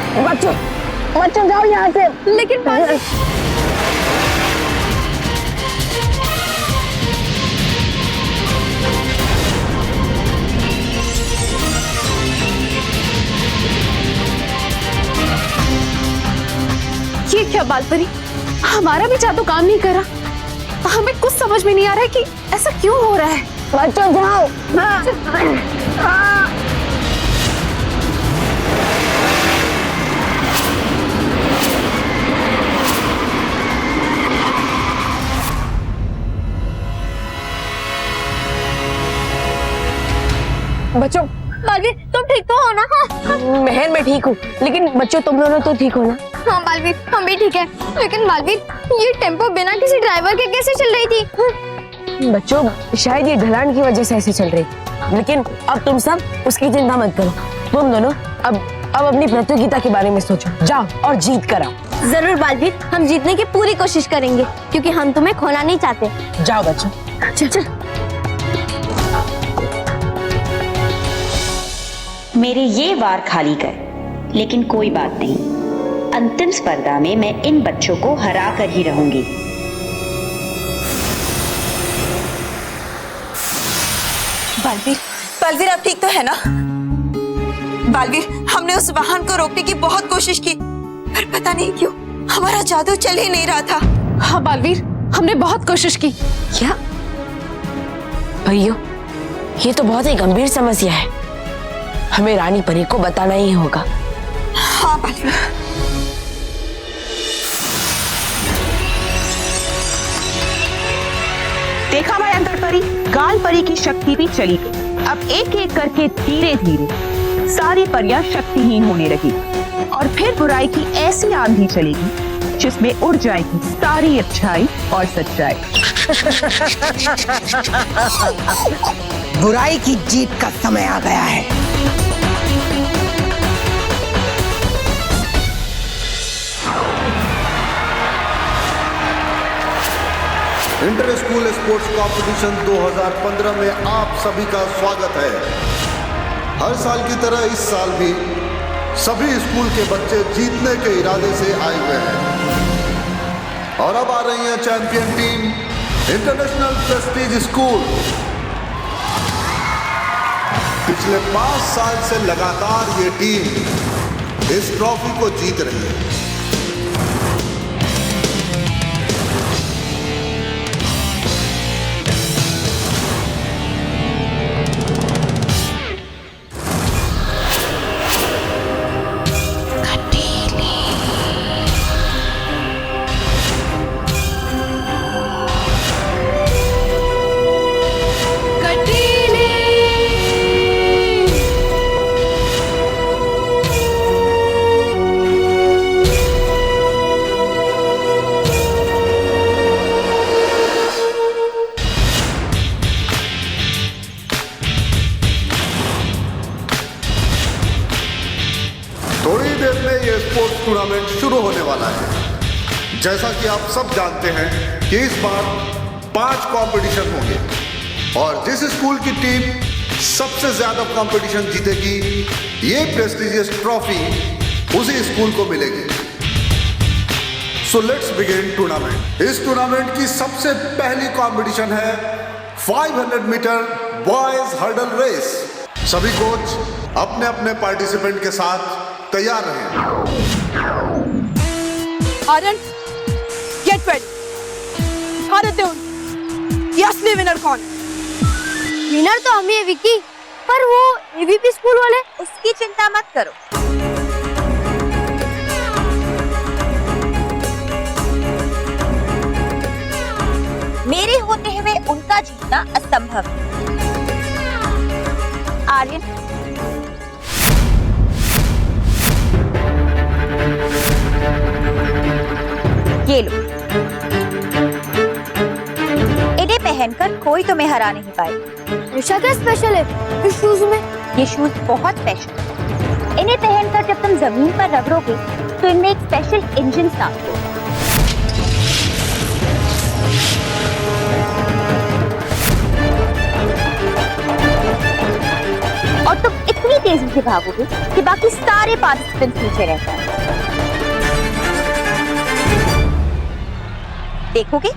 बच्चों बच्चों जाओ यहाँ से। लेकिन बालवीर, ये क्या बालपरी, हमारा भी जादू काम नहीं कर रहा। हमें कुछ समझ में नहीं आ रहा है कि ऐसा क्यों हो रहा है। बच्चों जाओ। बच्चों बालवीर, तुम ठीक तो हो ना? हाँ महल में ठीक हूँ, लेकिन बच्चों तुम दोनों तो ठीक हो ना? हाँ बालवीर, हम भी ठीक है। लेकिन बालवीर, ये टेम्पो बिना किसी ड्राइवर के कैसे चल रही थी? बच्चों शायद ये ढलान की वजह से ऐसे चल रही, लेकिन अब तुम सब उसकी चिंता मत करो। तुम दोनों अब अपनी प्रतियोगिता के बारे में सोचो, जाओ और जीत कर आओ। जरूर बालवीर, हम जीतने की पूरी कोशिश करेंगे, क्योंकि हम तुम्हें खोना नहीं चाहते। जाओ बच्चों। चल चल। मेरे ये वार खाली कर, लेकिन कोई बात नहीं, अंतिम स्पर्धा में मैं इन बच्चों को हरा कर ही रहूंगी। बालवीर, बालवीर आप ठीक तो है ना? बालवीर, हमने उस वाहन को रोकने की बहुत कोशिश की, पर पता नहीं क्यों हमारा जादू चल ही नहीं रहा था। हाँ बालवीर, हमने बहुत कोशिश की। क्या भैया, ये तो बहुत ही गंभीर समस्या है, हमें रानी परी को बताना ही होगा। हाँ बालवीर। देखा भयंकर परी, गाल परी की शक्ति भी चली गई। अब एक एक करके धीरे धीरे सारी परियां शक्तिहीन होने लगी, और फिर बुराई की ऐसी आंधी चलेगी जिसमें उड़ जाएगी सारी अच्छाई और सच्चाई। बुराई की जीत का समय आ गया है। इंटर स्कूल स्पोर्ट्स कंपटीशन 2015 में आप सभी का स्वागत है। हर साल की तरह इस साल भी सभी स्कूल के बच्चे जीतने के इरादे से आए हुए हैं। और अब आ रही है champion team, international Prestige school. पिछले 5 साल से लगातार ये टीम इस ट्रॉफी को जीत रही है। थोड़ी देर में ये स्पोर्ट्स टूर्नामेंट शुरू होने वाला है। जैसा कि आप सब जानते हैं कि इस बार 5 कंपटीशन होंगे, और जिस स्कूल की टीम सबसे ज्यादा कंपटीशन जीतेगी, ये प्रेस्टिजियस ट्रॉफी उसी स्कूल को मिलेगी। So let's begin tournament. इस टूर्नामेंट की सबसे पहली कंपटीशन है 500 मीटर बॉयज हर्डल रेस। सभी कोच अपने अपने पार्टिसिपेंट के साथ तैयार रहें। Aryan, get ready. भारत ये असली विनर कौन? विनर तो हम ही है विक्की, पर वो एबीपी स्कूल वाले, उसकी चिंता मत करो। मेरे होते हुए उनका जीतना असंभव है। आर्यन, ये लो, इन्हें पहनकर कोई तुम्हें हरा नहीं पाएगा। ऐसा क्या स्पेशल है इस शूज में? ये शूज बहुत स्पेशल है। इन्हें पहनकर जब तुम जमीन पर रगड़ोगे तो इनमें एक स्पेशल इंजन साफ होगा। और तुम इतनी तेजी से भागोगे कि बाकी सारे पार्टिसिपेंट पीछे रह जाएंगे। देखोगे?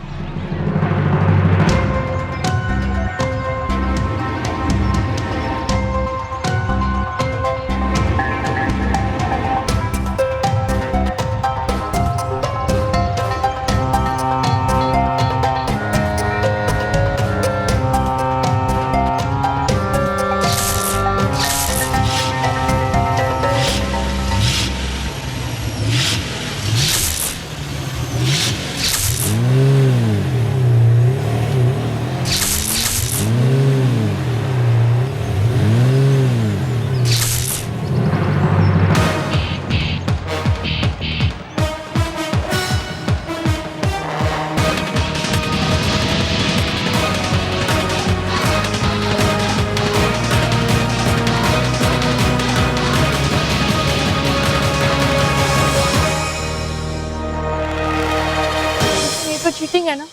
चीटिंग है ना?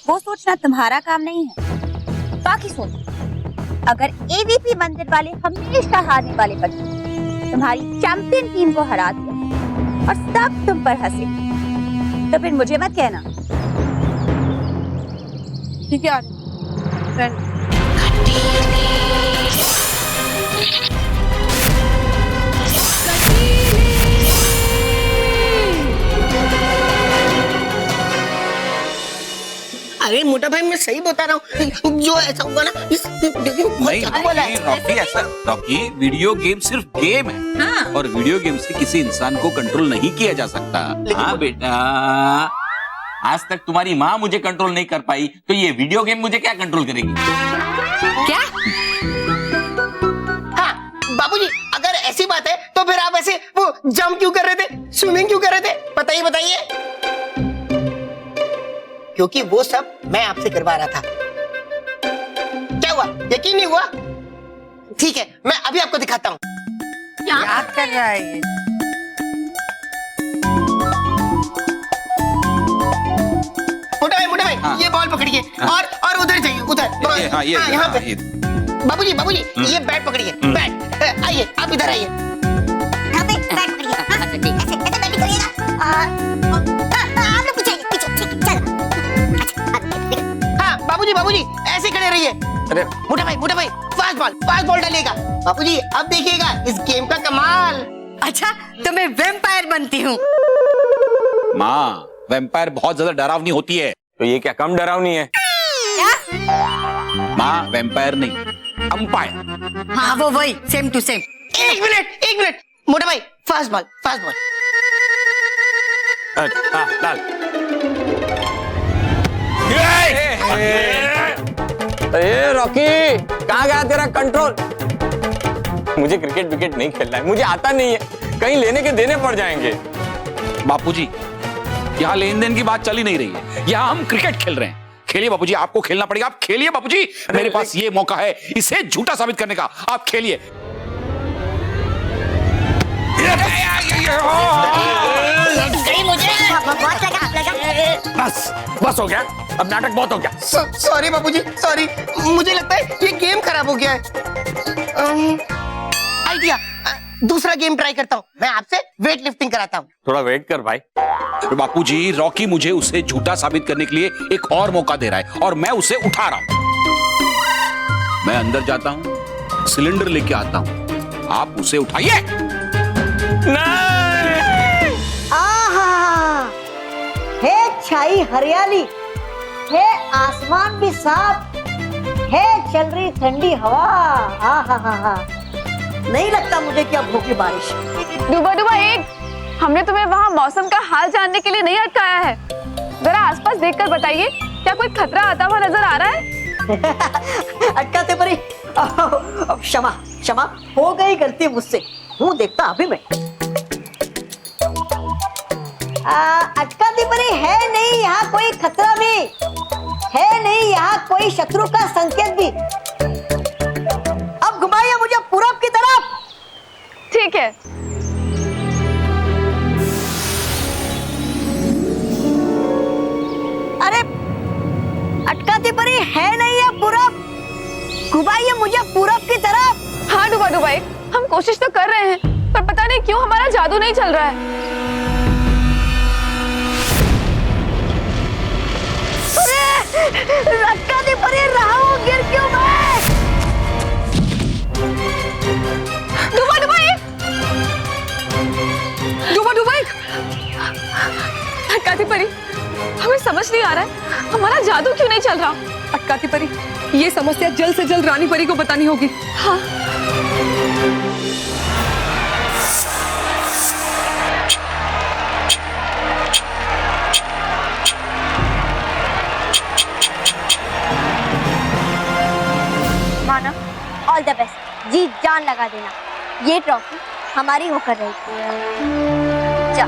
वो सोचना तुम्हारा काम नहीं है, बाकी सोचो। अगर एवीपी मंदिर वाले हमेशा हारने वाले बच्चे तुम्हारी चैंपियन टीम को हरा दिया और सब तुम पर हंसे, तो फिर मुझे मत कहना। ठीक है अरे मोटा भाई मैं सही बता रहा हूँ, जो ऐसा होगा ना रॉकी ऐसा रॉकी वीडियो गेम सिर्फ गेम है। हाँ। और वीडियो गेम से किसी इंसान को कंट्रोल नहीं किया जा सकता। हाँ बेटा, आज तक तुम्हारी माँ मुझे कंट्रोल नहीं कर पाई, तो ये वीडियो गेम मुझे क्या कंट्रोल करेगी? क्या? हाँ बाबूजी, अगर ऐसी बात है तो फिर आप ऐसे वो जंप क्यों कर रहे थे, स्विमिंग क्यों कर रहे थे, बताइए बताइए। क्योंकि वो सब मैं आपसे करवा रहा था। क्या हुआ, यकीन नहीं हुआ? ठीक है, मैं अभी आपको दिखाता हूँ। क्या कर रहा है ये? मोटा भाई हाँ। ये बॉल पकड़िए। हाँ। और उधर जाइए, उधर यहाँ पे। बाबूजी बाबूजी ये बैट पकड़िए, बैट। आइए आप इधर आइए। यहाँ पे बैट पकड़िए। ऐसे बैटिंग करिएगा। आप लोग पीछे चलो। हाँ बाबूजी ऐसे खड़े रहिए। अरे मोटा भाई फास्ट बॉल डालिएगा। बाबूजी अब देखिएगा इस गेम का कमाल। अच्छा तो मैं वेम्पायर बनती हूँ। माँ, वैम्पायर बहुत ज्यादा डरावनी होती है। तो ये क्या कम डरावनी है? माँ, वैम्पायर नहीं, अंपायर। हाँ वो वही, सेम टू सेम। एक मिनट मोटा भाई, फास्ट बॉल। डाल। अरे रॉकी, कहाँ गया तेरा कंट्रोल? मुझे क्रिकेट विकेट नहीं खेलना है, मुझे आता नहीं है, कहीं लेने के देने पड़ जाएंगे। बापूजी, यहाँ लेन देन की बात चल ही नहीं रही है, यहाँ हम क्रिकेट खेल रहे हैं। खेलिए बापूजी, आपको खेलना पड़ेगा, आप खेलिए बापूजी। मेरे पास ये मौका है इसे झूठा साबित करने का, आप खेलिए। बस हो गया, अब नाटक बहुत हो गया। सॉरी बाबूजी, सॉरी। मुझे लगता है ये गेम खराब हो गया है। आइडिया, दूसरा गेम ट्राई करता हूँ। मैं आपसे वेट लिफ्टिंग कराता हूँ। थोड़ा वेट कर भाई। तो बापूजी, रॉकी मुझे उसे झूठा साबित करने के लिए एक और मौका दे रहा है और मैं उसे उठा रहा हूँ। मैं अंदर जाता हूँ, सिलेंडर लेके आता हूँ, आप उसे उठाइए। है छाई हरियाली, है आसमान भी साफ, है चल रही ठंडी हवा। हा नहीं लगता मुझे कि अब होगी बारिश। डूबा एक, हमने तुम्हें वहाँ मौसम का हाल जानने के लिए नहीं अटकाया है। जरा आसपास देखकर बताइए, क्या कोई खतरा आता हुआ नजर आ रहा है? अटकाते परी, क्षमा हो गई गलती मुझसे। हूँ देखता अभी मैं। अटकाती परी, है नहीं यहाँ कोई खतरा भी, है नहीं यहाँ कोई शत्रु का संकेत भी। अब घुमाइए मुझे पूरब की तरफ। ठीक है। अरे अटकाती परी, है नहीं है पूरब, घुमाइए मुझे पूरब की तरफ। हाँ डूबा कोशिश तो कर रहे हैं, पर पता नहीं क्यों हमारा जादू नहीं चल रहा है। रक्का दे परे रहा हूँ, गिर क्यों मैं? डूबा डूबा डूबा डूबा अटकाती परी, हमें समझ नहीं आ रहा है हमारा जादू क्यों नहीं चल रहा। अटकाती परी, ये समस्या जल्द से जल्द रानी परी को बतानी होगी। हाँ। माना, ऑल द बेस्ट, जी जान लगा देना, ये ट्रॉफी हमारी होकर रहेगी। जा।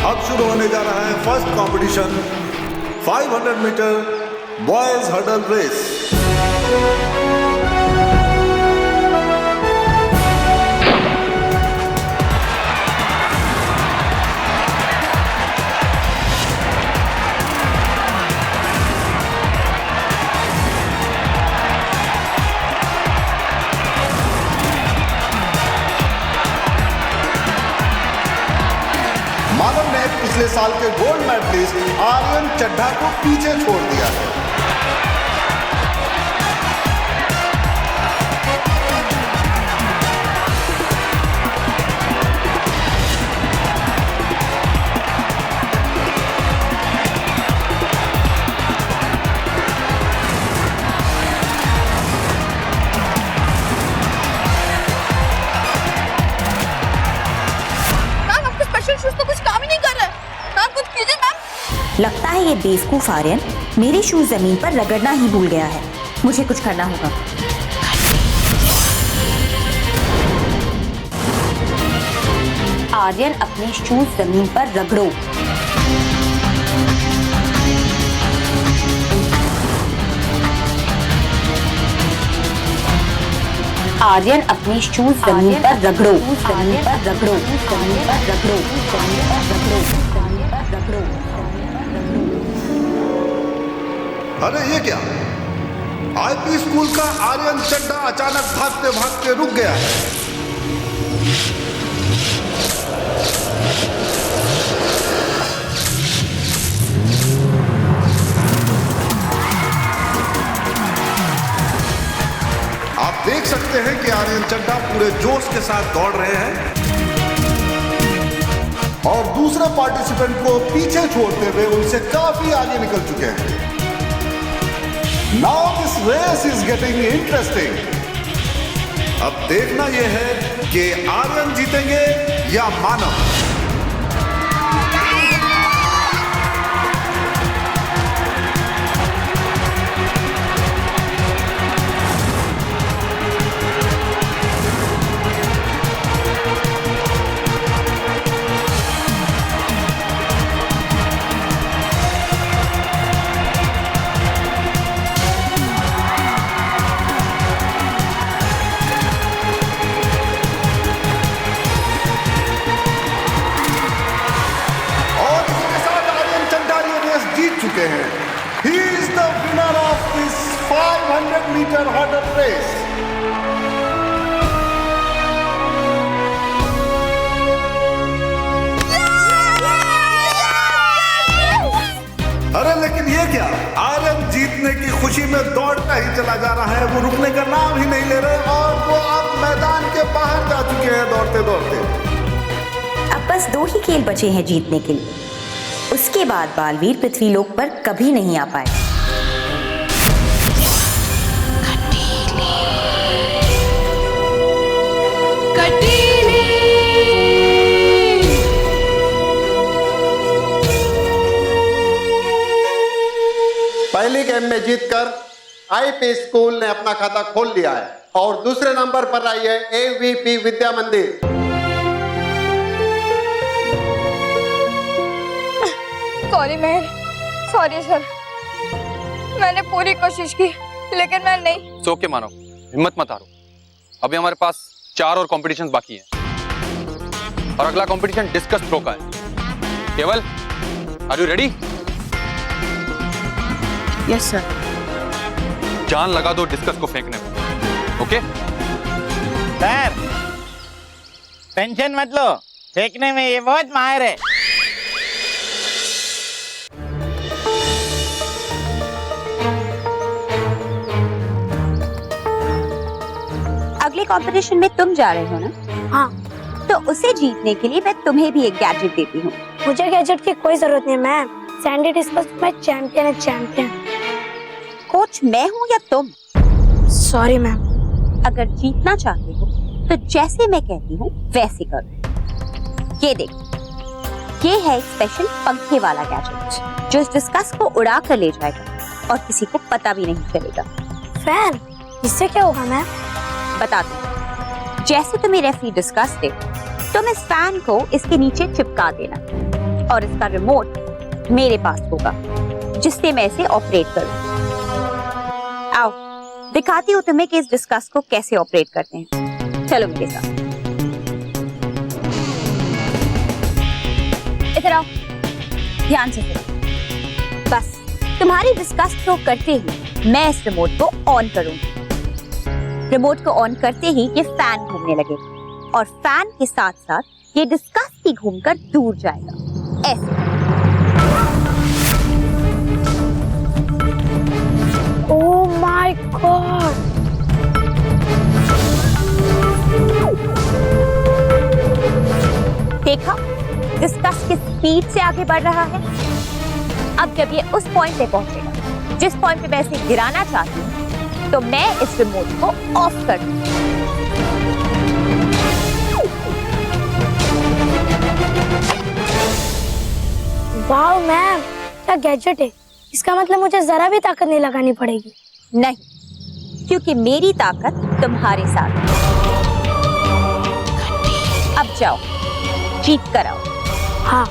अब शुरू होने जा रहा है first competition, 500 metre boys hurdle race. Manav ने पिछले साल के गोल्ड मेडलिस्ट आर्यन चड्ढा को पीछे छोड़ दिया है। लगता है ये बेवकूफ आर्यन मेरे शूज जमीन पर रगड़ना ही भूल गया है। मुझे कुछ करना होगा। आर्यन, अपने शूज जमीन पर रगड़ो। आर्यन, अपने शूज जमीन पर रगड़ो। जमीन पर रगड़ो। जमीन पर रगड़ो। जमीन पर रगड़ो। जमीन पर रगड़ो। अरे ये क्या? आईपी स्कूल का आर्यन चड्ढा अचानक भागते भागते रुक गया है। आप देख सकते हैं कि आर्यन चड्ढा पूरे जोश के साथ दौड़ रहे हैं और दूसरे पार्टिसिपेंट को पीछे छोड़ते हुए उनसे काफी आगे निकल चुके हैं। Now this race is getting interesting. अब देखना यह है कि आर्यन जीतेंगे या मानव। He is the winner of this 500-meter hurdle race. अरे लेकिन ये क्या? आर्यन जीतने की खुशी में दौड़ता ही चला जा रहा है। वो रुकने का नाम ही नहीं ले रहे और वो अब मैदान के बाहर जा चुके हैं दौड़ते दौड़ते। अब बस 2 ही खेल बचे हैं जीतने के लिए। उसके बाद बालवीर पृथ्वीलोक पर कभी नहीं आ पाए। पहली गेम में जीतकर आईपी स्कूल ने अपना खाता खोल लिया है और दूसरे नंबर पर आई है एवीपी विद्या मंदिर। सॉरी मेहर, सॉरी सर। मैंने पूरी कोशिश की लेकिन मैं नहीं। सो के मानो, हिम्मत मत हारो। अभी हमारे पास 4 और कॉम्पिटिशन्स बाकी हैं और अगला कंपटीशन डिस्कस थ्रो का है। केवल, are you ready? Yes sir. जान लगा दो डिस्कस को फेंकने में, ओके? सर टेंशन मत लो, फेंकने में ये बहुत माहिर है। अगले कंपटीशन में तुम जा रहे हो ना? हाँ। तो उसे जीतने के लिए मैं तुम्हें भी एक गैजेट देती हूँ। मुझे गैजेट की कोई जरूरत नहीं मैम। सैंडी डिस्कस में चैंपियन है, चैंपियन। कोच मैं हूँ या तुम? Sorry ma'am. अगर जीतना चाहते हो तो जैसे मैं कहती हूँ वैसे करो। ये देख, ये है एक स्पेशल पंखे वाला गैजेट जो इस डिस्कस को उड़ा कर ले जाएगा और किसी को पता भी नहीं चलेगा। फैन, इससे क्या होगा मैम? बता दो। जैसे तुम्हें रेफरी डिस्कस दे, तुम इस फैन को इसके नीचे चिपका देना और इसका रिमोट मेरे पास होगा जिससे मैं इसे ऑपरेट करूं। आओ दिखाती हूँ तुम्हें कि इस डिस्कस को कैसे ऑपरेट करते हैं। चलो मेरे साथ। इधर आओ, ध्यान से सुनो। बस तुम्हारी डिस्कस थ्रो करते ही मैं इस रिमोट को ऑन करूंगी। रिमोट को ऑन करते ही ये फैन घूमने लगेगा और फैन के साथ साथ ये डिस्कस भी घूमकर दूर जाएगा। ऐसे। Oh my God! देखा डिस्कस किस स्पीड से आगे बढ़ रहा है। अब जब ये उस पॉइंट पे पहुंचेगा जिस पॉइंट पे मैं इसे गिराना चाहती हूँ, तो मैं इस रिमोट को ऑफ कर दूंगी। वाओ मैम, क्या गैजेट है! इसका मतलब मुझे जरा भी ताकत नहीं लगानी पड़ेगी। नहीं, क्योंकि मेरी ताकत तुम्हारे साथ है। अब जाओ, जीत कर आओ। हाँ।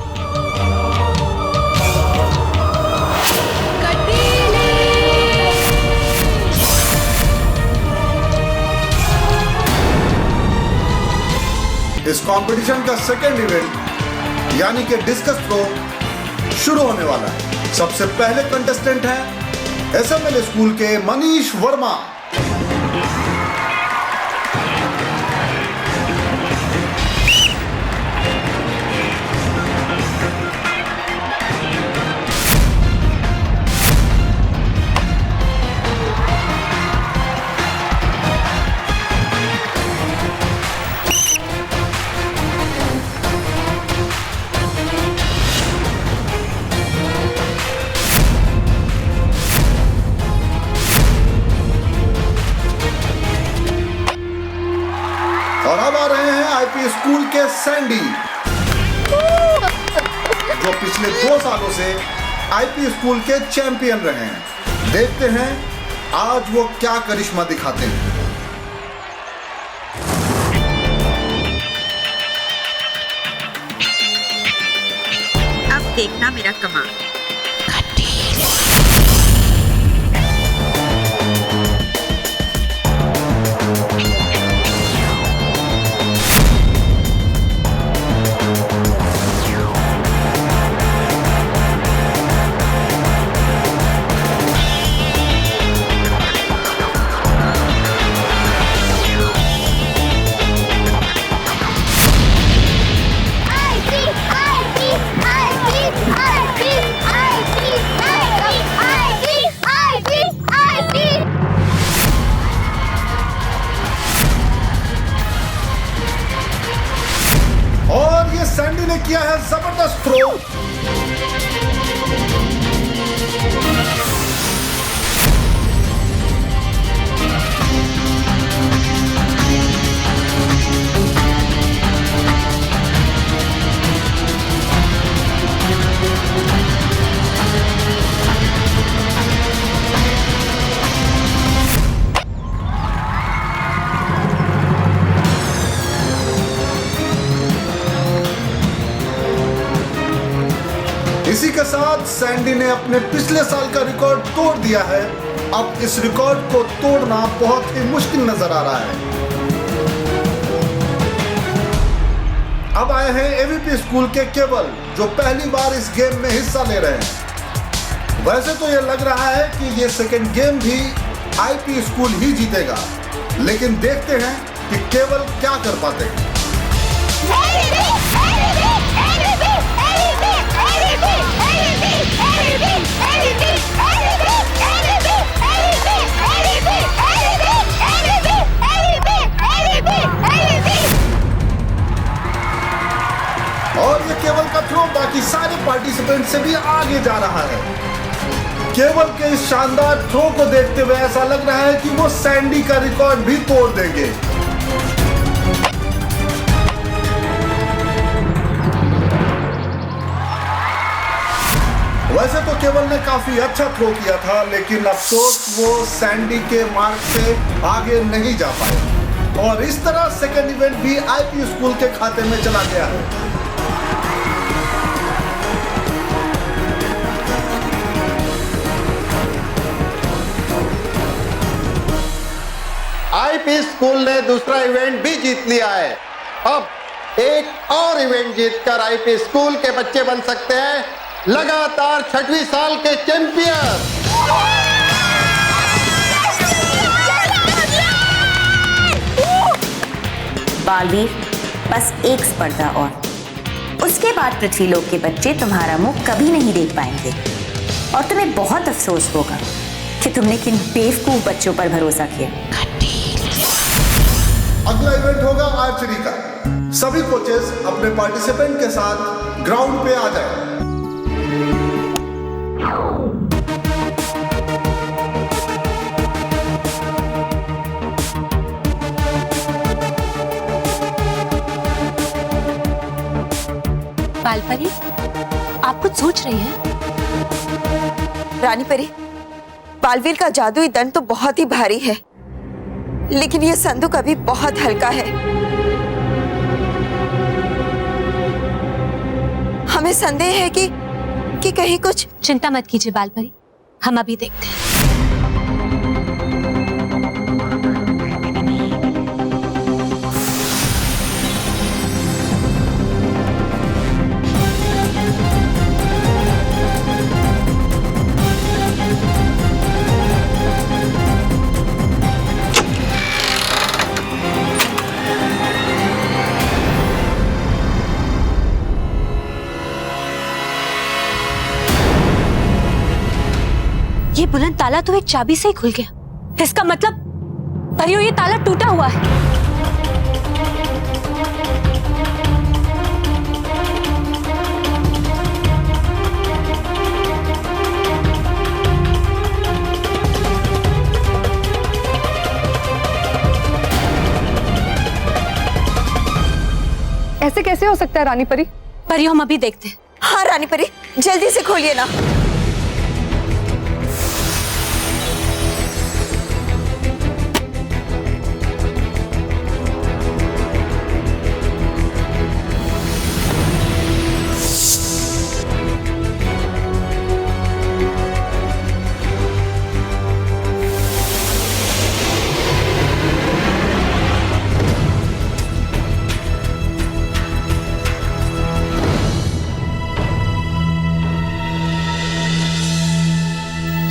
इस कंपटीशन का सेकेंड इवेंट यानी कि डिस्कस थ्रो शुरू होने वाला है। सबसे पहले कंटेस्टेंट हैं एसएमएल स्कूल के मनीष वर्मा। और अब आ रहे हैं आईपी स्कूल के सैंडी, जो पिछले 2 सालों से आईपी स्कूल के चैंपियन रहे हैं। देखते हैं आज वो क्या करिश्मा दिखाते हैं। अब देखना मेरा कमाल। और ये सैंडी ने किया है जबरदस्त थ्रो। इसी के साथ सैंडी ने अपने पिछले साल का रिकॉर्ड तोड़ दिया है। अब इस रिकॉर्ड को तोड़ना बहुत ही मुश्किल नजर आ रहा है। अब आए हैं एवीपी स्कूल के केवल, जो पहली बार इस गेम में हिस्सा ले रहे हैं। वैसे तो ये लग रहा है कि ये सेकंड गेम भी आईपी स्कूल ही जीतेगा, लेकिन देखते हैं कि केवल क्या कर पाते हैं। और ये केवल का थ्रो बाकी सारे पार्टिसिपेंट से भी आगे जा रहा है। केवल के इस शानदार थ्रो को देखते हुए ऐसा लग रहा है कि वो सैंडी का रिकॉर्ड भी तोड़ देंगे। वैसे तो केवल ने काफी अच्छा थ्रो किया था, लेकिन अफसोस वो सैंडी के मार्क से आगे नहीं जा पाए और इस तरह सेकंड इवेंट भी आईपी स्कूल के खाते में चला गया है। आईपी स्कूल ने दूसरा इवेंट भी जीत लिया है। अब एक और इवेंट जीतकर आईपी स्कूल के बच्चे बन सकते हैं लगातार 6वीं साल के चैंपियन। बालवीर, बस एक स्पर्धा और, उसके बाद पृथ्वीलोक के बच्चे तुम्हारा मुंह कभी नहीं देख पाएंगे और तुम्हें बहुत अफसोस होगा कि तुमने किन बेवकूफ बच्चों पर भरोसा किया। अगला इवेंट होगा आर्चरी का। सभी कोचेस अपने पार्टिसिपेंट के साथ ग्राउंड पे आ जाएं। बालपरी, आप कुछ सोच रही हैं? रानी परी, बालवीर का जादुई दंड तो बहुत ही भारी है, लेकिन ये संदूक अभी बहुत हल्का है। हमें संदेह है कि कहीं कुछ। चिंता मत कीजिए बालपरी, हम अभी देखते हैं। ये बुलंद ताला तो एक चाबी से ही खुल गया। इसका मतलब परियों ये ताला टूटा हुआ है। ऐसे कैसे हो सकता है रानी परी? परियों, हम अभी देखते हैं। हाँ रानी परी, जल्दी से खोलिए ना।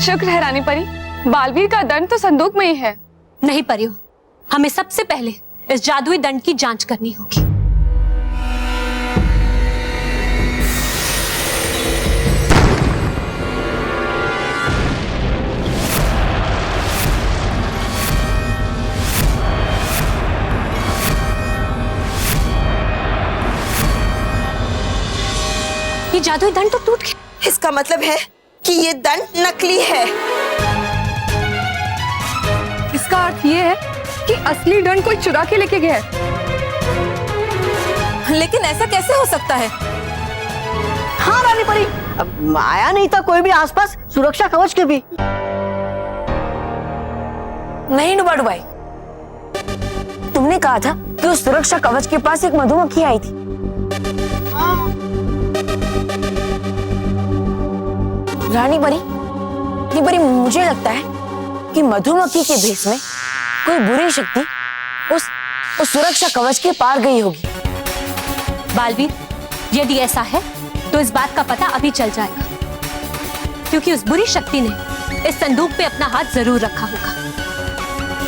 शुक्र है रानी परी, बालवीर का दंड तो संदूक में ही है। नहीं परियों, हमें सबसे पहले इस जादुई दंड की जांच करनी होगी। ये जादुई दंड तो टूट गया। इसका मतलब है कि ये दंड नकली है। इसका अर्थ ये है कि असली दंड कोई चुरा के लेके गया है। लेकिन ऐसा कैसे हो सकता है? हाँ रानी परी, अब आया नहीं था कोई भी आसपास सुरक्षा कवच के भी। नहीं डुबाडू भाई, तुमने कहा था कि उस सुरक्षा कवच के पास एक मधुमक्खी आई थी। रानी परी मुझे लगता है कि मधुमक्खी के भेष में कोई बुरी शक्ति उस सुरक्षा कवच के पार गई होगी। बालवीर, यदि ऐसा है तो इस बात का पता अभी चल जाएगा, क्योंकि उस बुरी शक्ति ने इस संदूक पे अपना हाथ जरूर रखा होगा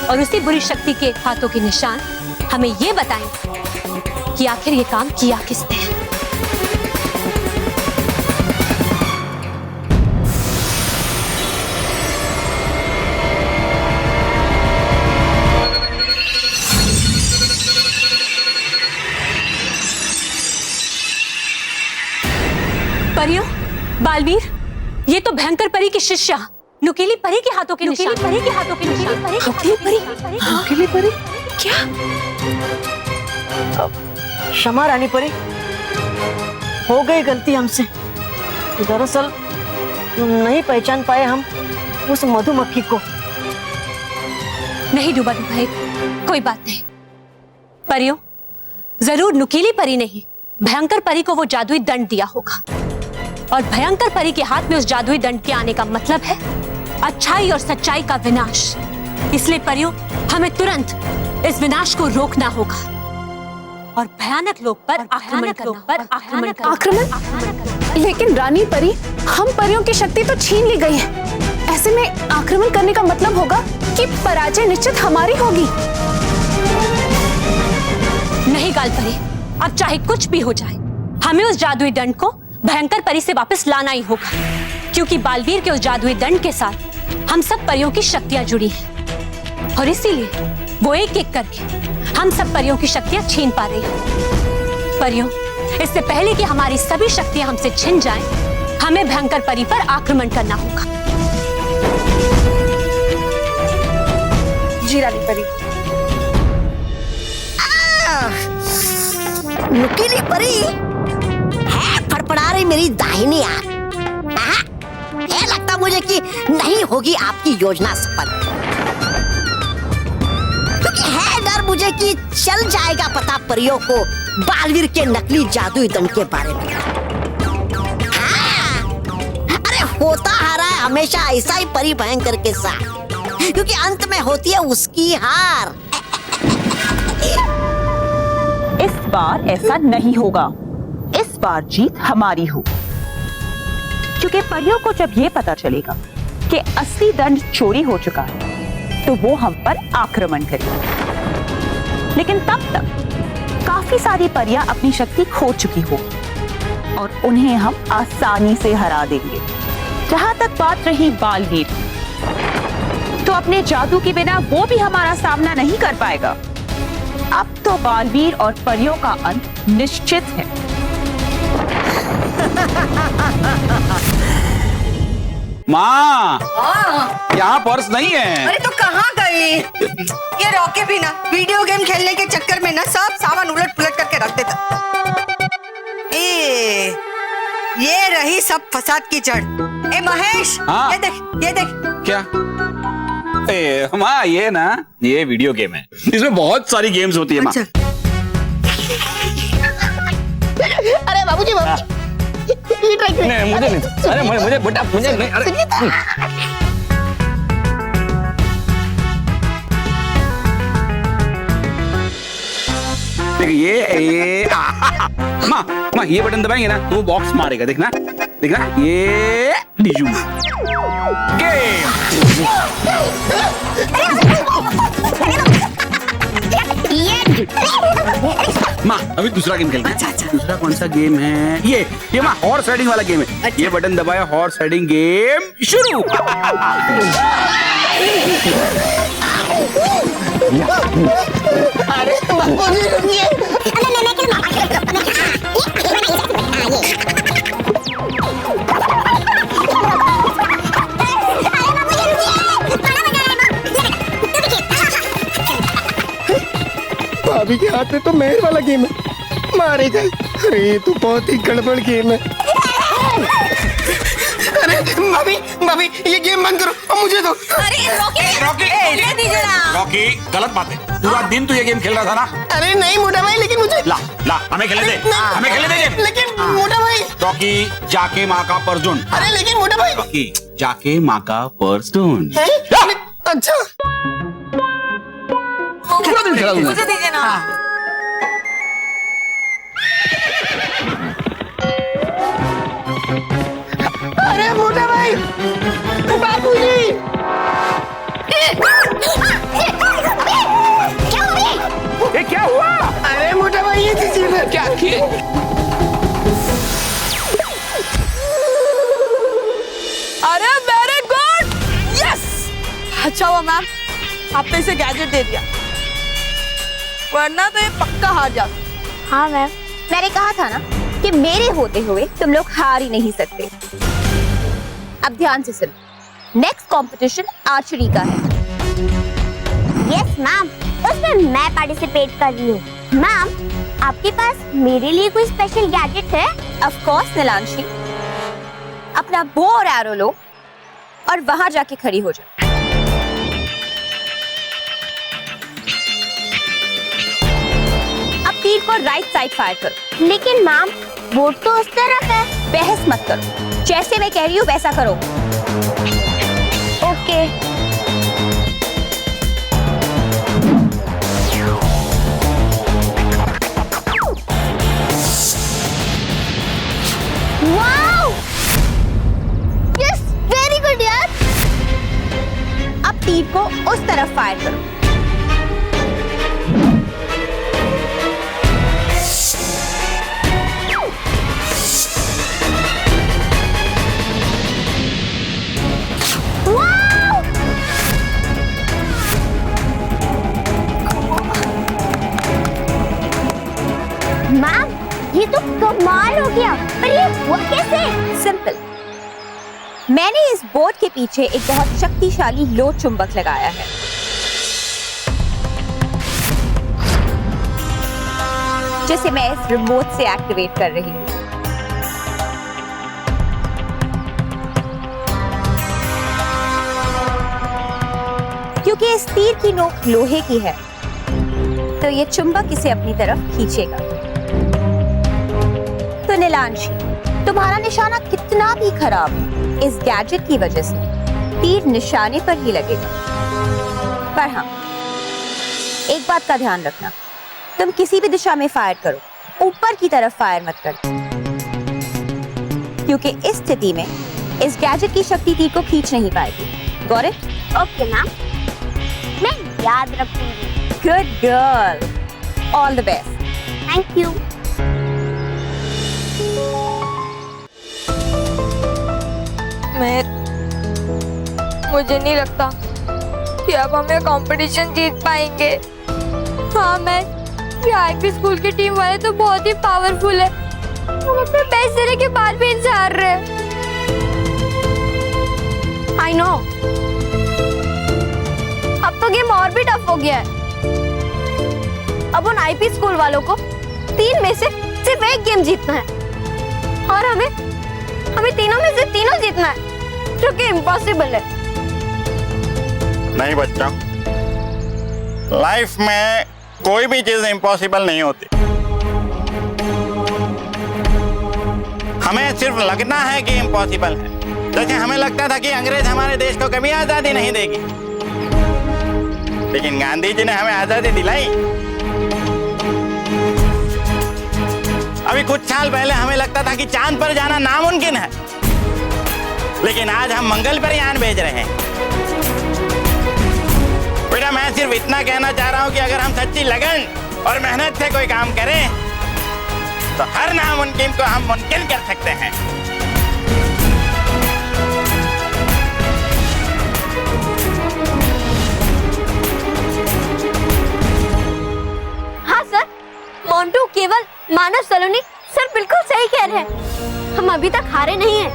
और उसी बुरी शक्ति के हाथों के निशान हमें ये बताएंगे कि आखिर ये काम किया किसने है। परियों, बालवीर, ये तो भयंकर परी की शिष्या नुकीली परी के हाथों के निशान। नुकीली परी क्या? क्षमा रानी परी, हो गई गलती हमसे। दरअसल नहीं पहचान पाए हम उस मधुमक्खी को। नहीं डूबा भाई, कोई बात नहीं। परियों, जरूर नुकीली परी ने ही भयंकर परी को वो जादुई दंड दिया होगा, और भयंकर परी के हाथ में उस जादुई दंड के आने का मतलब है अच्छाई और सच्चाई का विनाश। इसलिए परियों, हमें तुरंत इस विनाश को रोकना होगा और भयानक लोक पर आक्रमण करना। लेकिन रानी परी, हम परियों की शक्ति तो छीन ली गई है। ऐसे में आक्रमण करने का मतलब होगा कि पराजय निश्चित हमारी होगी। नहीं गाल परी, अब चाहे कुछ भी हो जाए, हमें उस जादुई दंड को भयंकर परी से वापस लाना ही होगा, क्योंकि बालवीर के उस जादुई दंड के साथ हम सब परियों की शक्तियां जुड़ी हैं और इसीलिए वो एक एक करके हम सब परियों की शक्तियां छीन पा रही हैं। परियों, इससे पहले कि हमारी सभी शक्तियां हमसे छिन जाएं, हमें भयंकर परी पर आक्रमण करना होगा। जी रानी परी। नुकीली परी है फड़फड़ा रही मेरी दाहिनी आंख। है लगता मुझे कि नहीं होगी आपकी योजना सफल, क्योंकि है डर मुझे कि चल जाएगा पता परियों को बालवीर के नकली जादुई दंड के बारे में। हाँ, अरे होता आ रहा है हमेशा ऐसा ही परी भयंकर के साथ, क्योंकि अंत में होती है उसकी हार। इस बार ऐसा नहीं होगा। इस बार जीत हमारी होगी, क्योंकि परियों को जब ये पता चलेगा कि असली दंड चोरी हो चुका है तो वो हम पर आक्रमण करेगी। लेकिन तब तक काफी सारी परियां अपनी शक्ति खो चुकी हो और उन्हें हम आसानी से हरा देंगे। जहां तक बात रही बालवीर, तो अपने जादू के बिना वो भी हमारा सामना नहीं कर पाएगा। अब तो बालवीर और परियों का अंत निश्चित है। माँ, यहाँ पर्स नहीं है। अरे तो कहाँ गई? ये रॉकी भी ना वीडियो गेम खेलने के चक्कर में ना सब सामान उलट पुलट करके रख देता। ये रही सब फसाद की जड़। ए महेश, हाँ? ये देख। क्या? माँ, ये ना, ये वीडियो गेम है, इसमें बहुत सारी गेम्स होती है माँ। अरे बाबूजी, नहीं, मुझे नहीं। अरे मुझे बेटा, मुझे नहीं। अरे देखिए, ये माँ, ये बटन दबाएंगे ना तो वो बॉक्स मारेगा। देखना, ये डिजू गेम। माँ, अभी दूसरा गेम खेलते हैं। दूसरा कौन सा गेम है? ये माँ, हॉर्स राइडिंग वाला गेम है। ये बटन दबाया, हॉर्स राइडिंग गेम शुरू। अरे बाबूजी रुकिए। भाभी के हाथ में तो मेहर वाला गेम है, मारे जाए। अरे ये तो बहुत ही गड़बड़ गेम है। अरे भाभी भाभी ये गेम बंद करो और मुझे दो। अरे रॉकी दे दीजिए ना। रॉकी गलत बात है, पूरा दिन तू ये गेम खेल रहा था ना। अरे नहीं मोटा भाई, लेकिन मुझे ला हमें खेलने दे, हमें खेलने दे गेम। लेकिन मोटा भाई। रॉकी जाके माँ का पर्स ढूंढ। अरे लेकिन मोटा भाई। रॉकी जाके माँ का पर्स ढूंढ। अच्छा पूरा दिन खेला मुझे दीजिए ना। अरे मोटा भाई, बाबूजी। ये क्या हुआ? अरे मोटा भाई ये दीजिए। क्या किए? अरे वेरी गुड, यस। अच्छा हुआ मैम आपने इसे गैजेट दे दिया, वरना तो ये पक्का हार जाता। हाँ मैम, मैंने कहा था ना कि मेरे होते हुए तुम लोग हार ही नहीं सकते। अब ध्यान से सुनो, नेक्स्ट कंपटीशन आर्चरी का है। यस मैम, उसमें मैं पार्टिसिपेट कर रही हूँ। मैम आपके पास मेरे लिए कोई स्पेशल गैजेट है? ऑफ कोर्स नीलांशी, अपना बो और एरो लो और वहां जाके खड़ी हो जाओ। अब तीर को राइट साइड फायर करो। लेकिन मैम बोर्ड तो उस तरफ है। बहस मत करो, जैसे मैं कह रही हूँ वैसा करो। Okay. Wow! Yes, very good यार। अब तीर को उस तरफ फायर करो। मैम ये तो कमाल हो गया, पर ये हुआ कैसे? सिंपल, मैंने इस बोर्ड के पीछे एक बहुत शक्तिशाली लो चुंबक लगाया है। जिसे मैं इस रिमोट से एक्टिवेट कर रही हूँ। क्योंकि इस तीर की नोक लोहे की है, तो ये चुंबक इसे अपनी तरफ खींचेगा। तो नीलांशी, तुम्हारा निशाना कितना भी खराब है, इस गैजेट की वजह से तीर निशाने पर ही लगेगा। पर हाँ, एक बात का ध्यान रखना, तुम किसी भी दिशा में फायर करो, ऊपर की तरफ फायर मत करो, क्योंकि इस स्थिति में इस गैजेट की शक्ति तीर को खींच नहीं पाएगी। Got it? ओके मैम, मैं याद रखूंगी। Good girl, all the best. Thank you. मुझे नहीं लगता कि अब हमें कंपटीशन जीत पाएंगे। हाँ मैम, ये आईपी स्कूल की टीम वाले तो बहुत ही पावरफुल है। हम अपने बेस्ट देने के बाद भी इनसे हार रहे हैं। आई नो, अब तो गेम और भी टफ हो गया है। अब उन आईपी स्कूल वालों को 3 में से सिर्फ एक गेम जीतना है और हमें तीनों में से तीनों जीतना है, जो कि इम्पॉसिबल है। नहीं बच्चा, लाइफ में कोई भी चीज इम्पॉसिबल नहीं होती। हमें सिर्फ लगना है कि इम्पॉसिबल है। जैसे हमें लगता था कि अंग्रेज हमारे देश को कभी आजादी नहीं देगी, लेकिन गांधी जी ने हमें आजादी दिलाई। अभी कुछ साल पहले हमें लगता था कि चांद पर जाना नामुमकिन है, लेकिन आज हम मंगल पर यान भेज रहे हैं। बेटा, मैं सिर्फ इतना कहना चाह रहा हूं कि अगर हम सच्ची लगन और मेहनत से कोई काम करें तो हर नामुमकिन को हम मुमकिन कर सकते हैं। हाँ सर, मोंटू, केवल, मानव, सलोनी सर बिल्कुल सही कह रहे हैं। हम अभी तक हारे नहीं हैं।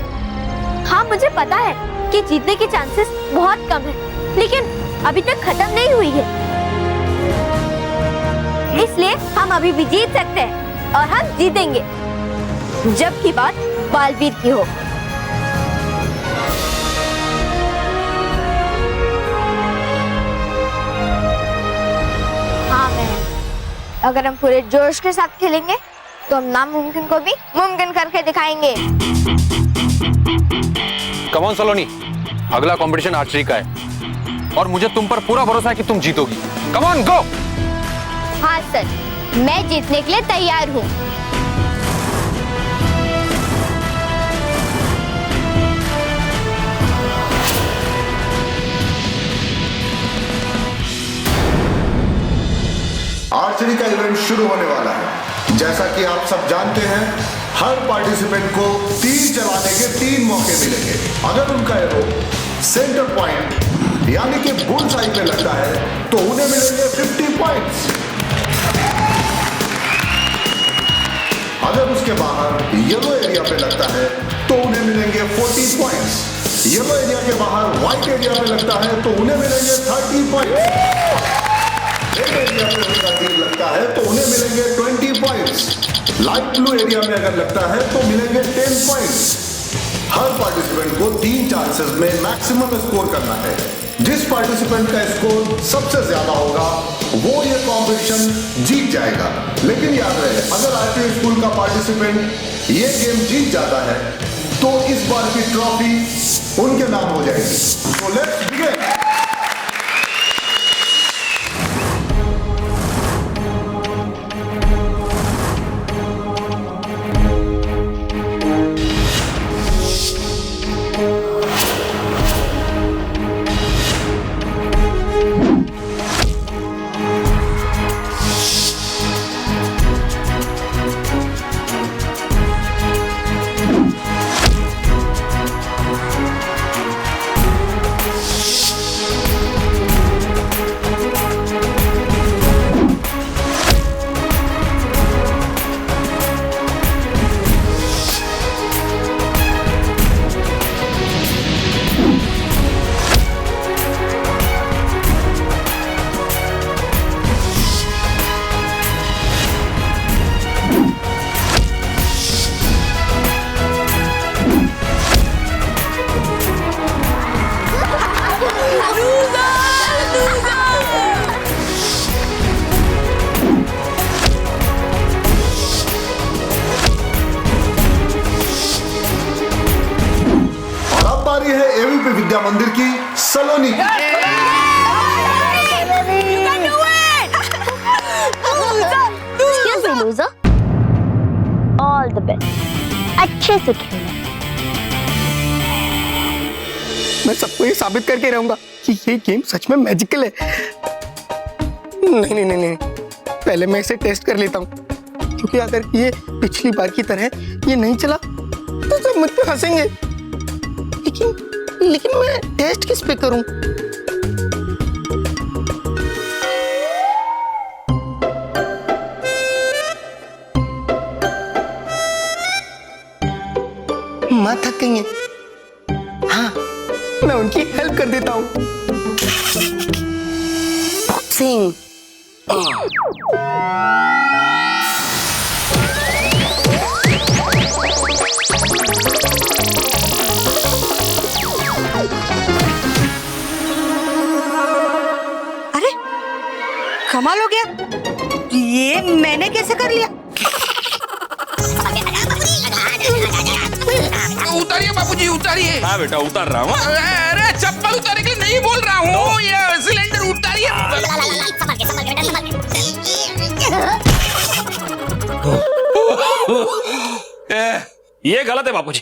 हाँ, मुझे पता है कि जीतने के चांसेस बहुत कम हैं, लेकिन अभी तक खत्म नहीं हुई है, इसलिए हम अभी भी जीत सकते हैं और हम जीतेंगे, जब की बात बालवीर की हो। अगर हम पूरे जोश के साथ खेलेंगे तो हम नामुमकिन को भी मुमकिन करके दिखाएंगे। कम ऑन सलोनी, अगला कंपटीशन आर्चरी का है और मुझे तुम पर पूरा भरोसा है कि तुम जीतोगी। Come on go. हाँ सर, मैं जीतने के लिए तैयार हूँ। आर्चरी का इवेंट शुरू होने वाला है। जैसा कि आप सब जानते हैं, हर पार्टिसिपेंट को तीर चलाने के 3 मौके मिलेंगे। अगर उनका एरो सेंटर पॉइंट यानी कि बुल्स आई पे लगता है तो उन्हें मिलेंगे 50 पॉइंट्स। अगर उसके बाहर येलो एरिया पे लगता है तो उन्हें मिलेंगे 40 पॉइंट्स। येलो एरिया के बाहर व्हाइट एरिया पे लगता है तो उन्हें मिलेंगे 30 पॉइंट्स। रेड एरिया पे उनका तीर लगता है तो उन्हें मिलेंगे 20 पॉइंट्स। लाइट ब्लू एरिया में अगर लगता है तो मिलेंगे 10 पॉइंट्स। हर पार्टिसिपेंट को 3 चांसेस में मैक्सिमम स्कोर करना है। जिस पार्टिसिपेंट का स्कोर सबसे ज्यादा होगा वो ये कॉम्पिटिशन जीत जाएगा। लेकिन याद रहे, अगर आरटीआई स्कूल का पार्टिसिपेंट ये गेम जीत जाता है तो इस बार की ट्रॉफी उनके नाम हो जाएगी। तो लेट्स बिगिन। विद्या मंदिर की सलोनी। ऑल द बेस्ट, अच्छे से खेलना। मैं सबको ये साबित करके रहूंगा कि ये गेम सच में मैजिकल है। नहीं नहीं नहीं नहीं, पहले मैं इसे टेस्ट कर लेता हूँ, क्योंकि अगर ये पिछली बार की तरह ये नहीं चला तो सब मुझ पे हंसेंगे। लेकिन मैं टेस्ट किस पे करूं? माँ थक गई है। हाँ, मैं उनकी हेल्प कर देता हूँ। बॉक्सिंग। अरे कमाल हो गया, ये मैंने कैसे कर लिया? उतारिए बाबूजी, उतारिए। हाँ बेटा उतार रहा हूँ। अरे चप्पल उतारने के लिए नहीं बोल रहा हूँ, ये सिलेंडर उतारिए। ये गलत है बाबूजी।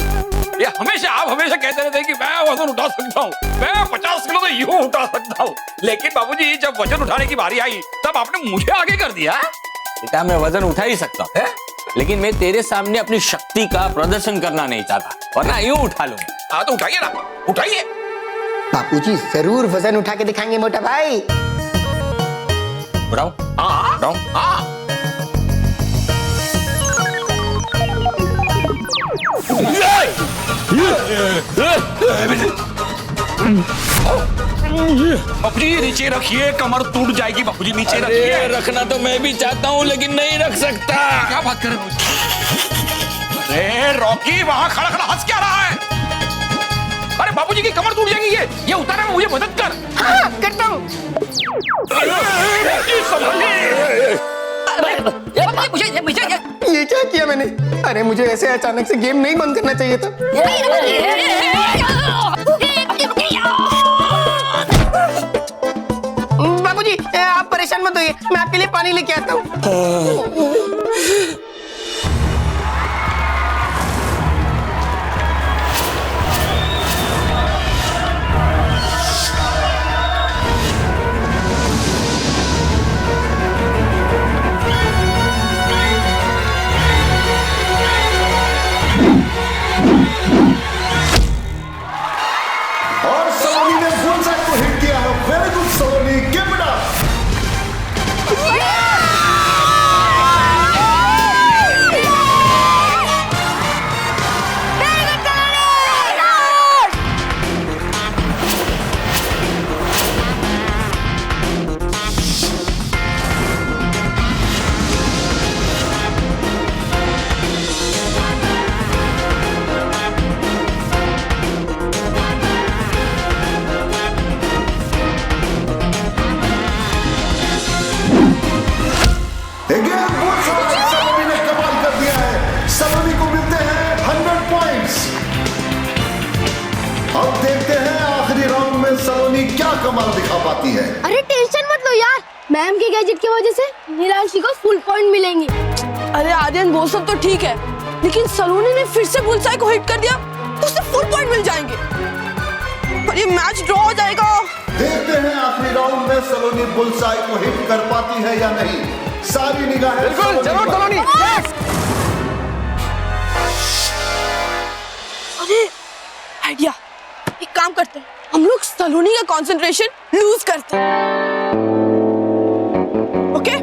ये हमेशा आप हमेशा कहते रहते हैं कि मैं वजन उठा सकता हूँ, मैं 50 किलो तो यूं उठा सकता हूँ। लेकिन बाबूजी जब वजन उठाने की बारी आई तब आपने मुझे आगे कर दिया। बेटा मैं वजन उठा ही सकता हूँ, लेकिन मैं तेरे सामने अपनी शक्ति का प्रदर्शन करना नहीं चाहता, वरना यूं उठा लूंगा। हाँ तो उठाइए ना, उठाइए। बापूजी जरूर वजन उठा के दिखाएंगे मोटा भाई। उठाओ। हाँ उठाओ। हाँ बापूजी नीचे रखिए, कमर टूट जाएगी। बापूजी नीचे रखिए। रखना तो मैं भी चाहता हूँ लेकिन नहीं रख सकता। क्या बात कर रहे हो? अरे रॉकी वहां खड़ा खड़ा हंस क्या रहा है? अरे बापूजी की कमर टूट जाएगी। ये उतारने में मुझे मदद कर। हाँ करता हूँ। किया मैंने? अरे मुझे ऐसे अचानक से गेम नहीं बंद करना चाहिए था। बाबूजी आप परेशान मत होइए, मैं आपके लिए पानी लेके आता हूँ। और सलोनी ने बुलसाई को हिट किया है। Very good Saloni, give it up. Again, bullseye, Saloni ने कमाल कर दिया है। सलोनी को मिलते हैं 100 पॉइंट्स। अब देखते हैं आखिरी राउंड में सलोनी क्या कमाल दिखा पाती है। अरे टेंशन मत लो यार, मैम के गैजेट की वजह से नीलांशी को फुल पॉइंट मिलेंगे। अरे आर्यन वो सब तो ठीक है, लेकिन सलोनी ने फिर से बुलसाई को हिट कर दिया तो उसे फुल पॉइंट मिल जाएंगे और ये मैच ड्रॉ हो जाएगा। देखते हैं आखिरी राउंड में सलोनी बुलसाई को हिट कर पाती है या नहीं। सारी निगाहें बिल्कुल जरूर सलोनी। अरे आइडिया, एक काम करते हैं, हम लोग सलोनी का कंसंट्रेशन लूज करते हैं। ओके?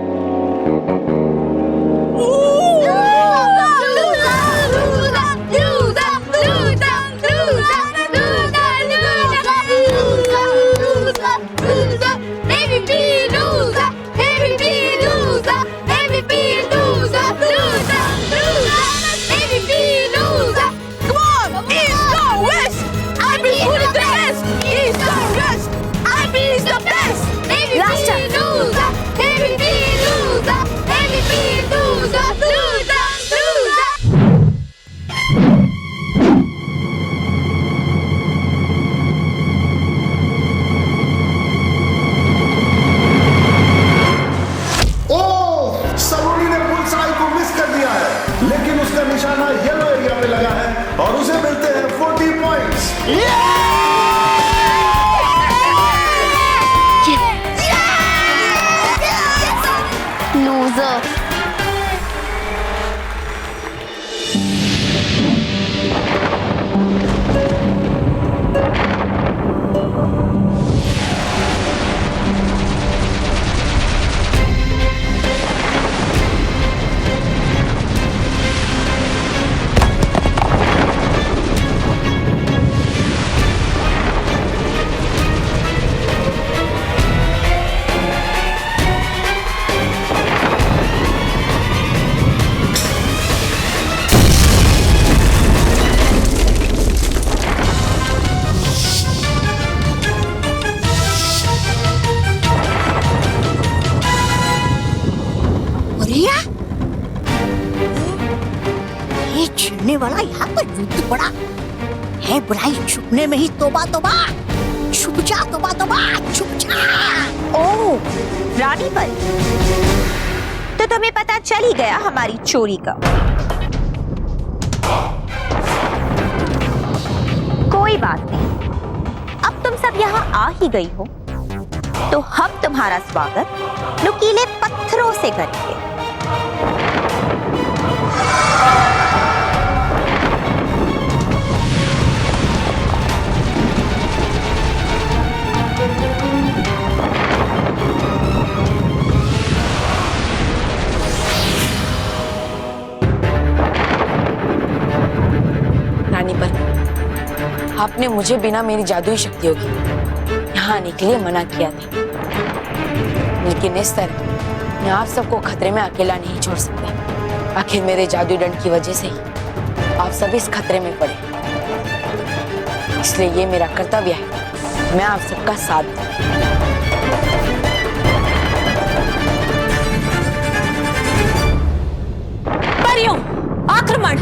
सलोनी ने बुलसाई को मिस कर दिया है, लेकिन उसका निशाना येलो एरिया पे लगा है और उसे मिलते हैं 40 पॉइंट्स। लूजर। छुपने वाला यहाँ पर युद्ध पड़ा है। बुराई छुपने में ही तोबा तोबा। छुप जा तोबा तोबा, छुप जा। ओह रानी परी, तो तुम्हें पता चल ही गया हमारी चोरी का। कोई बात नहीं, अब तुम सब यहाँ आ ही गई हो तो हम तुम्हारा स्वागत नुकीले पत्थरों से करेंगे। रानी पर आपने मुझे बिना मेरी जादुई शक्तियों के यहाँ आने के लिए मना किया था, लेकिन इस तरह मैं आप सबको खतरे में अकेला नहीं छोड़ सकता। आखिर मेरे जादुई दंड की वजह से ही आप सब इस खतरे में पड़े, इसलिए ये मेरा कर्तव्य है मैं आप सबका साथ दूं। परियों आक्रमण।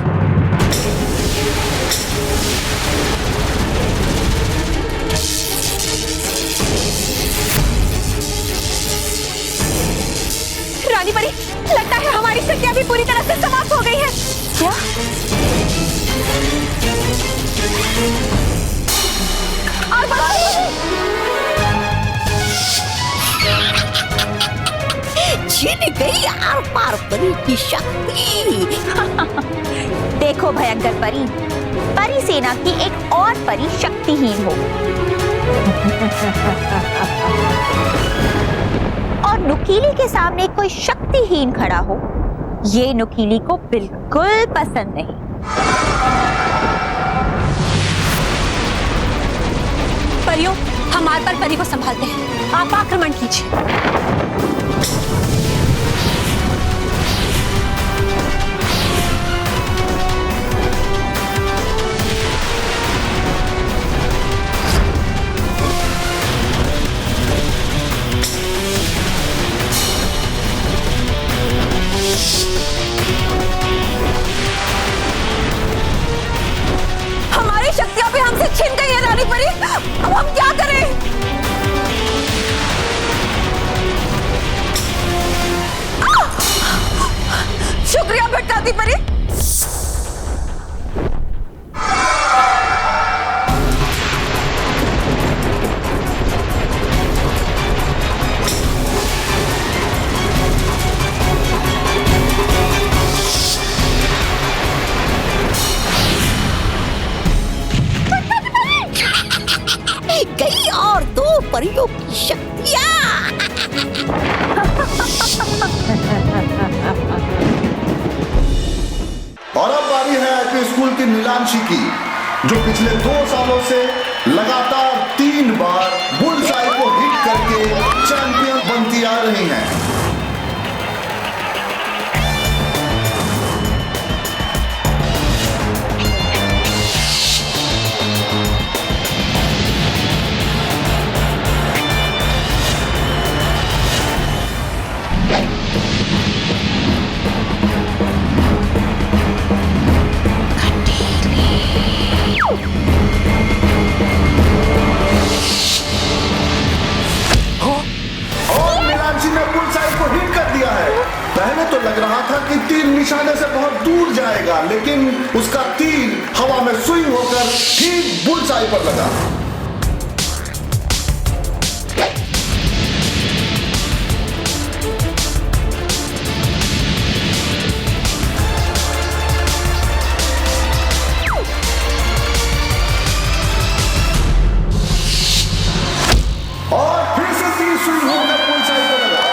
रानी परी, लगता है हमारी शक्तियां भी पूरी तरह से समाप्त हो गई हैं। क्या? छिन गई आर पार परी की शक्ति। देखो भयंकर परी, परी सेना की एक और परी शक्तिहीन हो और नुकीली के सामने कोई शक्तिहीन खड़ा हो, ये नुकीली को बिल्कुल पसंद नहीं। परियों, हम आर पार परी को संभालते हैं, आप आक्रमण कीजिए। हमारी शक्तियां भी हमसे छिन गई है रानी परी, अब हम क्या करें? शुक्रिया भटकाती परी। गई और दो परियों की शक्तियां। और अब बारी है आईपी स्कूल की नीलांशी की, जो पिछले 2 सालों से लगातार 3 बार बुलसाई को हिट करके चैंपियन बनती आ रही हैं। पहले तो लग रहा था कि तीर निशाने से बहुत दूर जाएगा, लेकिन उसका तीर हवा में स्विंग होकर ठीक बुलसाई पर लगा। और फिर से तीर स्विंग होकर बुलसाई पर लगा।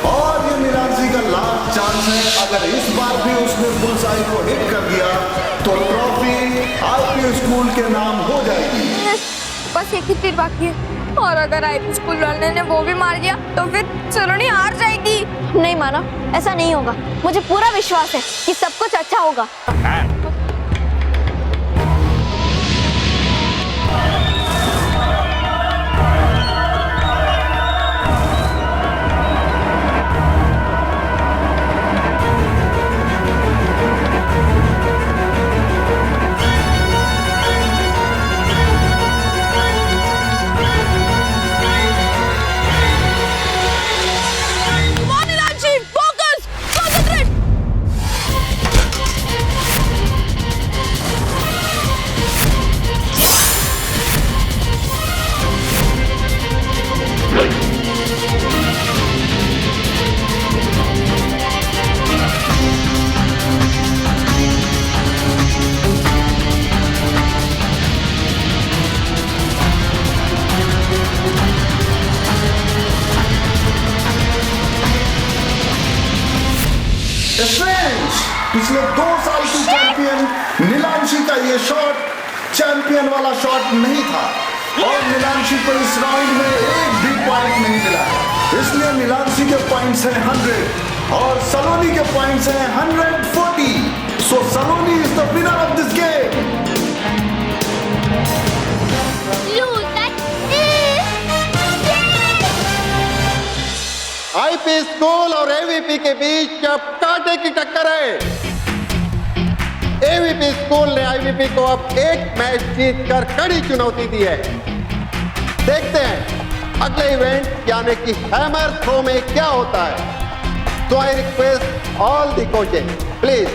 और ये नीलांशी का लास्ट चांस है, अगर इस बार भी उसने बुलसाई को हिट कर दिया तो ट्रॉफी आईपी स्कूल के नाम हो जाएगी। बस एक ही तीर बाकी है, और अगर आईपी स्कूल वाले ने वो भी मार दिया तो फिर सलोनी हार जाएगी। नहीं माना, ऐसा नहीं होगा। मुझे पूरा विश्वास है कि सब कुछ अच्छा होगा। पिछले 2 साल की चैंपियन नीलांशी का ये शॉट चैंपियन वाला शॉट नहीं था, और नीलांशी को इस राउंड में एक भी पॉइंट नहीं मिला, इसलिए नीलांशी के पॉइंट्स हैं 100 और सलोनी के पॉइंट्स हैं 140। So Saloni is the winner of this game. Loser is IP school और एवीपी के बीच अब कांटे की टक्कर है। एवीपी स्कूल ने आईवीपी को अब एक मैच जीतकर कड़ी चुनौती दी है। देखते हैं अगले इवेंट यानी कि हैमर थ्रो में क्या होता है। तो I request all the coaches please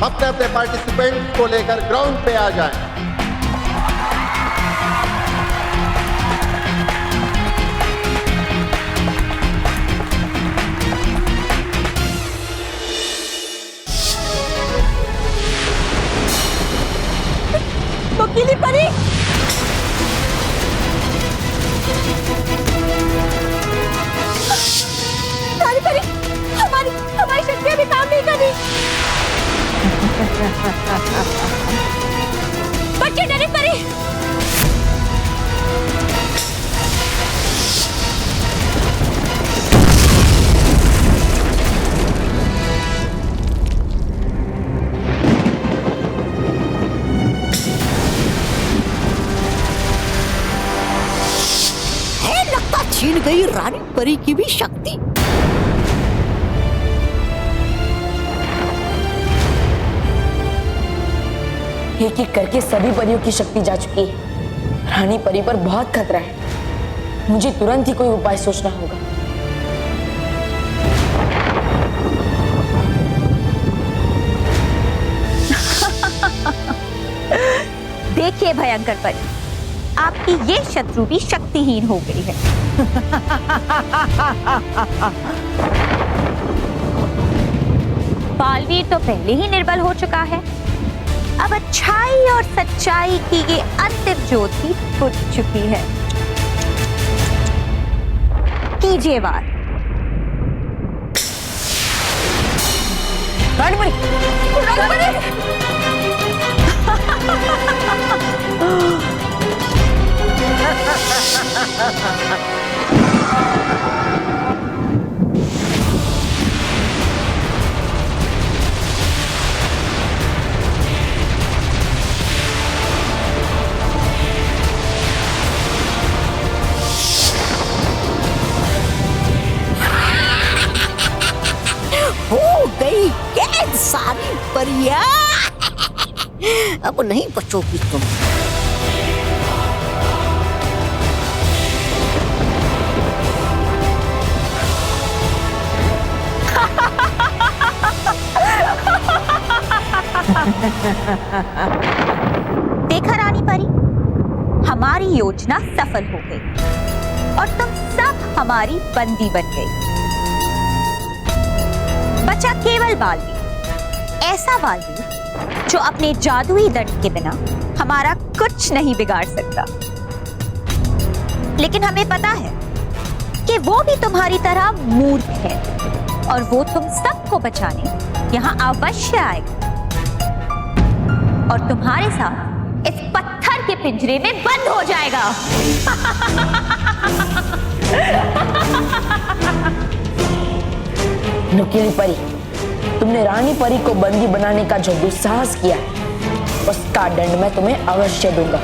अपने अपने पार्टिसिपेंट को लेकर ग्राउंड पे आ जाएं। नुकीली परी, रानी परी, हमारी शक्तियां भी काम नहीं कर रही। बच्चे डरे परी। छीन गई रानी परी की भी शक्ति। एक एक करके सभी परियों की शक्ति जा चुकी है। रानी परी पर बहुत खतरा है। मुझे तुरंत ही कोई उपाय सोचना होगा। देखिए भयंकर परी, आपकी ये शत्रु भी शक्तिहीन हो गई है। बालवीर तो पहले ही निर्बल हो चुका है। अब अच्छाई और सच्चाई की ये अंतिम ज्योति बुझ चुकी है। कीजिए वार। हो गई कैद सारी परियां। अब नहीं बचोगी तुम। देखा रानी परी, हमारी योजना सफल हो गई और तुम सब हमारी बंदी बन गई। बचा केवल बालवीर, ऐसा बालवीर जो अपने जादुई दंड के बिना हमारा कुछ नहीं बिगाड़ सकता। लेकिन हमें पता है कि वो भी तुम्हारी तरह मूर्ख है और वो तुम सबको बचाने यहाँ अवश्य आएगा और तुम्हारे साथ इस पत्थर के पिंजरे में बंद हो जाएगा। नुकीली परी, तुमने रानी परी को बंदी बनाने का जो दुस्साहस किया, उसका दंड मैं तुम्हें अवश्य दूंगा।